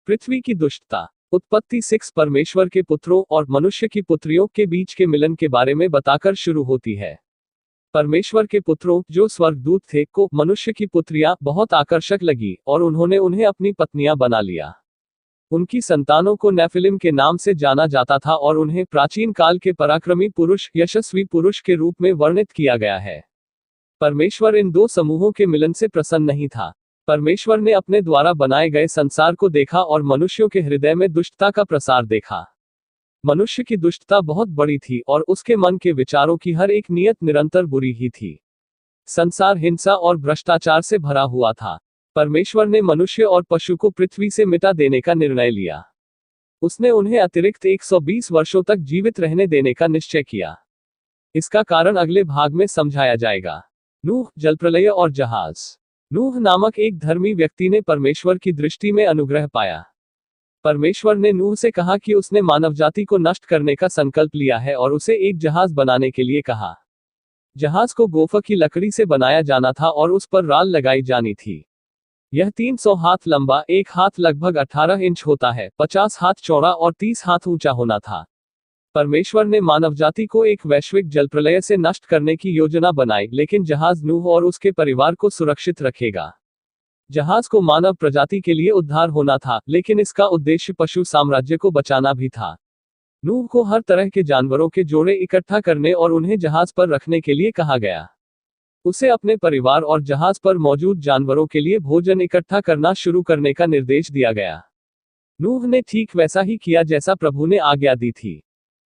पृथ्वी की दुष्टता। उत्पत्ति 6 परमेश्वर के पुत्रों और मनुष्य की पुत्रियों के बीच के मिलन के बारे में बताकर शुरू होती है। परमेश्वर के पुत्रों, जो स्वर्गदूत थे, को मनुष्य की पुत्रियां बहुत आकर्षक लगी और उन्होंने उन्हें अपनी पत्नियां बना लिया। उनकी संतानों को नेफिलिम के नाम से जाना जाता था और उन्हें प्राचीन काल के पराक्रमी पुरुष, यशस्वी पुरुष के रूप में वर्णित किया गया है। परमेश्वर इन दो समूहों के मिलन से प्रसन्न नहीं था। परमेश्वर ने अपने द्वारा बनाए गए संसार को देखा और मनुष्यों के हृदय में दुष्टता का प्रसार देखा। मनुष्य की दुष्टता बहुत बड़ी थी और उसके मन के विचारों की हर एक नियत निरंतर बुरी ही थी। संसार हिंसा और भ्रष्टाचार से भरा हुआ था। परमेश्वर ने मनुष्य और पशु को पृथ्वी से मिटा देने का निर्णय लिया। उसने उन्हें अतिरिक्त 120 वर्षों तक जीवित रहने देने का निश्चय किया। इसका कारण अगले भाग में समझाया जाएगा। नूह, जलप्रलय और जहाज। नूह नामक एक धर्मी व्यक्ति ने परमेश्वर की दृष्टि में अनुग्रह पाया। परमेश्वर ने नूह से कहा कि उसने मानवजाति को नष्ट करने का संकल्प लिया है और उसे एक जहाज बनाने के लिए कहा। जहाज को गोफर की लकड़ी से बनाया जाना था और उस पर राल लगाई जानी थी। यह 300 हाथ लंबा, 1 हाथ लगभग 18 इंच होता है, 50 हाथ चौड़ा और 30 हाथ ऊंचा होना था। परमेश्वर ने मानवजाति को एक वैश्विक जलप्रलय से नष्ट करने की योजना बनाई, लेकिन जहाज नूह और उसके परिवार को सुरक्षित रखेगा। जहाज को मानव प्रजाति के लिए उद्धार होना था, लेकिन इसका उद्देश्य पशु साम्राज्य को बचाना भी था। नूह को हर तरह के जानवरों के जोड़े इकट्ठा करने और उन्हें जहाज पर रखने के लिए कहा गया। उसे अपने परिवार और जहाज पर मौजूद जानवरों के लिए भोजन इकट्ठा करना शुरू करने का निर्देश दिया गया। नूह ने ठीक वैसा ही किया जैसा प्रभु ने आज्ञा दी थी।